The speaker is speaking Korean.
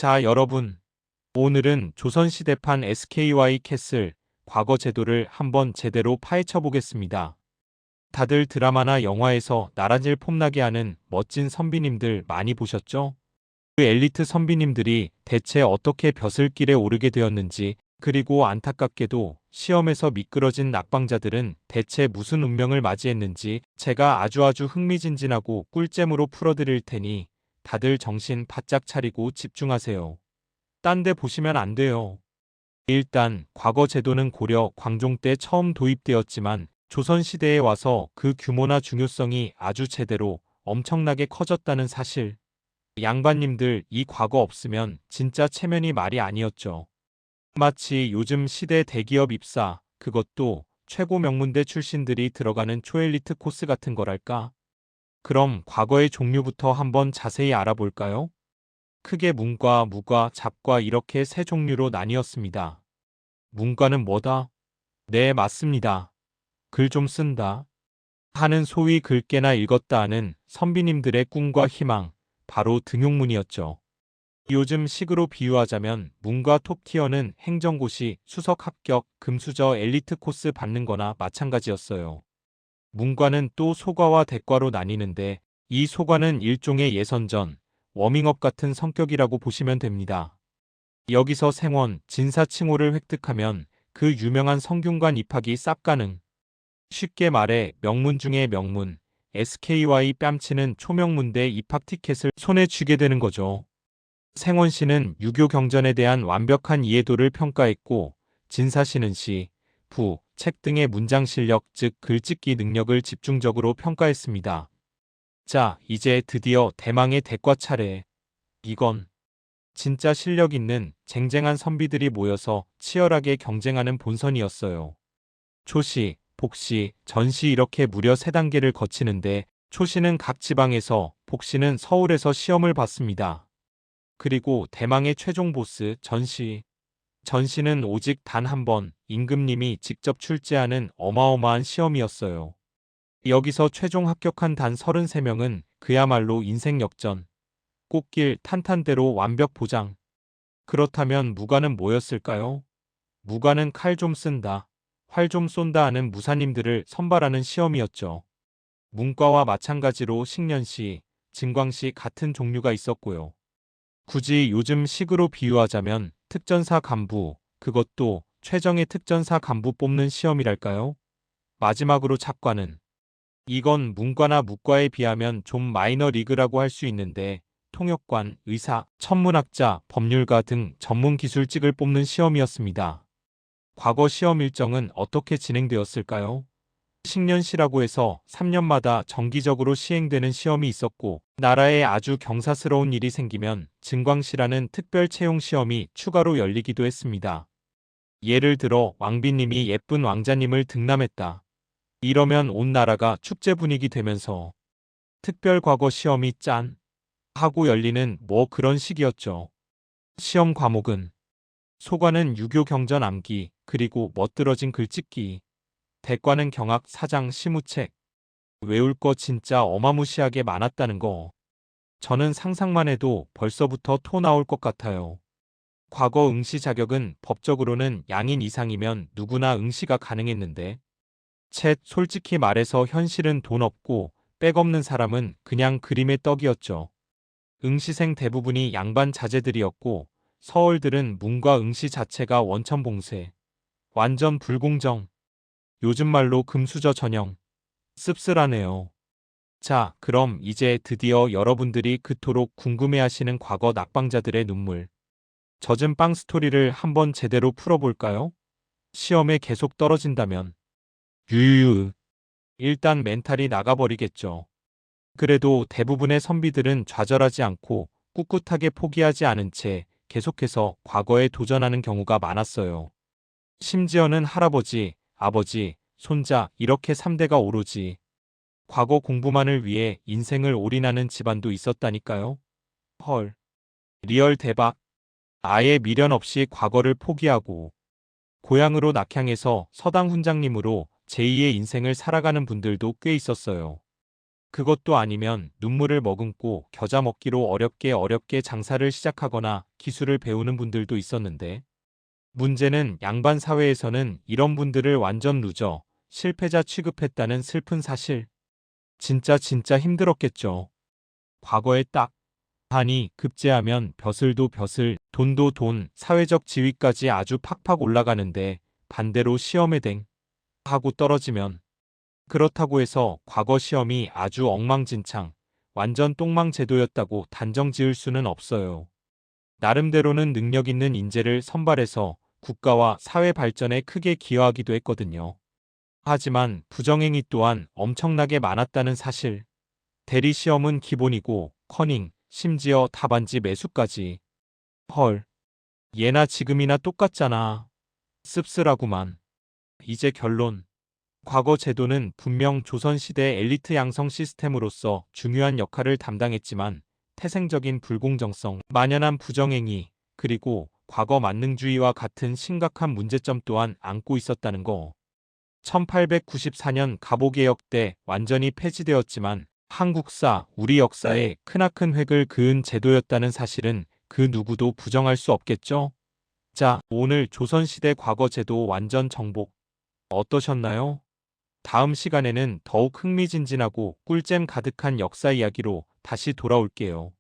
자, 여러분. 오늘은 조선시대판 SKY 캐슬 과거 제도를 한번 제대로 파헤쳐 보겠습니다. 다들 드라마나 영화에서 나라질 폼나게 하는 멋진 선비님들 많이 보셨죠? 그 엘리트 선비님들이 대체 어떻게 벼슬길에 오르게 되었는지, 그리고 안타깝게도 시험에서 미끄러진 낙방자들은 대체 무슨 운명을 맞이했는지 제가 아주 흥미진진하고 꿀잼으로 풀어드릴 테니 다들 정신 바짝 차리고 집중하세요. 딴 데 보시면 안 돼요. 일단 과거 제도는 고려, 광종 때 처음 도입되었지만 조선시대에 와서 그 규모나 중요성이 아주 제대로 엄청나게 커졌다는 사실. 양반님들, 이 과거 없으면 진짜 체면이 말이 아니었죠. 마치 요즘 시대 대기업 입사, 그것도 최고 명문대 출신들이 들어가는 초엘리트 코스 같은 거랄까? 그럼 과거의 종류부터 한번 자세히 알아볼까요? 크게 문과, 무과, 잡과 이렇게 세 종류로 나뉘었습니다. 문과는 뭐다? 네, 맞습니다. 글 좀 쓴다 하는, 소위 글깨나 읽었다 하는 선비님들의 꿈과 희망, 바로 등용문이었죠. 요즘 식으로 비유하자면 문과 톱티어는 행정고시, 수석 합격, 금수저 엘리트 코스 받는 거나 마찬가지였어요. 문과는 또 소과와 대과로 나뉘는데, 이 소과는 일종의 예선전, 워밍업 같은 성격이라고 보시면 됩니다. 여기서 생원, 진사 칭호를 획득하면 그 유명한 성균관 입학이 쌉 가능. 쉽게 말해 명문 중의 명문, SKY 뺨치는 초명문대 입학 티켓을 손에 쥐게 되는 거죠. 생원 씨는 유교 경전에 대한 완벽한 이해도를 평가했고, 진사 씨는 시, 부, 책 등의 문장 실력, 즉 글짓기 능력을 집중적으로 평가했습니다. 자, 이제 드디어 대망의 대과 차례. 이건 진짜 실력 있는 쟁쟁한 선비들이 모여서 치열하게 경쟁하는 본선이었어요. 초시, 복시, 전시 이렇게 무려 3단계를 거치는데, 초시는 각 지방에서, 복시는 서울에서 시험을 봤습니다. 그리고 대망의 최종 보스 전시. 전시는 오직 단 한 번 임금님이 직접 출제하는 어마어마한 시험이었어요. 여기서 최종 합격한 단 33명은 그야말로 인생 역전. 꽃길 탄탄대로 완벽 보장. 그렇다면 무과는 뭐였을까요? 무과는 칼 좀 쓴다, 활 좀 쏜다 하는 무사님들을 선발하는 시험이었죠. 문과와 마찬가지로 식년시, 증광시 같은 종류가 있었고요. 굳이 요즘 식으로 비유하자면 특전사 간부, 그것도 최정예 특전사 간부 뽑는 시험이랄까요? 마지막으로 착과는, 이건 문과나 무과에 비하면 좀 마이너 리그라고 할 수 있는데, 통역관, 의사, 천문학자, 법률가 등 전문 기술직을 뽑는 시험이었습니다. 과거 시험 일정은 어떻게 진행되었을까요? 식년시라고 해서 3년마다 정기적으로 시행되는 시험이 있었고, 나라에 아주 경사스러운 일이 생기면 증광시라는 특별 채용 시험이 추가로 열리기도 했습니다. 예를 들어 왕비님이 예쁜 왕자님을 등남했다. 이러면 온 나라가 축제 분위기 되면서 특별 과거 시험이 짠 하고 열리는 뭐 그런 식이었죠. 시험 과목은, 소과는 유교 경전 암기, 그리고 멋들어진 글짓기. 대과는 경학, 사장, 시무책. 외울 거 진짜 어마무시하게 많았다는 거. 저는 상상만 해도 벌써부터 토 나올 것 같아요. 과거 응시 자격은 법적으로는 양인 이상이면 누구나 응시가 가능했는데, 솔직히 말해서 현실은 돈 없고 백 없는 사람은 그냥 그림의 떡이었죠. 응시생 대부분이 양반 자제들이었고, 서얼들은 문과 응시 자체가 원천봉쇄. 완전 불공정. 요즘 말로 금수저 전형. 씁쓸하네요. 자, 그럼 이제 드디어 여러분들이 그토록 궁금해하시는 과거 낙방자들의 눈물 젖은 빵 스토리를 한번 제대로 풀어볼까요? 시험에 계속 떨어진다면 유유유, 일단 멘탈이 나가버리겠죠. 그래도 대부분의 선비들은 좌절하지 않고 꿋꿋하게 포기하지 않은 채 계속해서 과거에 도전하는 경우가 많았어요. 심지어는 할아버지, 아버지, 손자 이렇게 3대가 오로지 과거 공부만을 위해 인생을 올인하는 집안도 있었다니까요. 헐. 리얼 대박. 아예 미련 없이 과거를 포기하고 고향으로 낙향해서 서당 훈장님으로 제2의 인생을 살아가는 분들도 꽤 있었어요. 그것도 아니면 눈물을 머금고 겨자 먹기로 어렵게 장사를 시작하거나 기술을 배우는 분들도 있었는데, 문제는 양반 사회에서는 이런 분들을 완전 루저, 실패자 취급했다는 슬픈 사실. 진짜 힘들었겠죠. 과거에 딱 반이 급제하면 벼슬도 벼슬, 돈도 돈, 사회적 지위까지 아주 팍팍 올라가는데, 반대로 시험에 댕 하고 떨어지면, 그렇다고 해서 과거 시험이 아주 엉망진창, 완전 똥망 제도였다고 단정 지을 수는 없어요. 나름대로는 능력 있는 인재를 선발해서 국가와 사회 발전에 크게 기여하기도 했거든요. 하지만 부정행위 또한 엄청나게 많았다는 사실. 대리 시험은 기본이고 커닝, 심지어 답안지 매수까지. 헐, 예나 지금이나 똑같잖아. 씁쓸하구만. 이제 결론. 과거 제도는 분명 조선시대 엘리트 양성 시스템으로서 중요한 역할을 담당했지만, 태생적인 불공정성, 만연한 부정행위, 그리고 과거 만능주의와 같은 심각한 문제점 또한 안고 있었다는 거. 1894년 갑오개혁 때 완전히 폐지되었지만, 한국사, 우리 역사에 크나큰 획을 그은 제도였다는 사실은 그 누구도 부정할 수 없겠죠? 자, 오늘 조선시대 과거 제도 완전 정복 어떠셨나요? 다음 시간에는 더욱 흥미진진하고 꿀잼 가득한 역사 이야기로 다시 돌아올게요.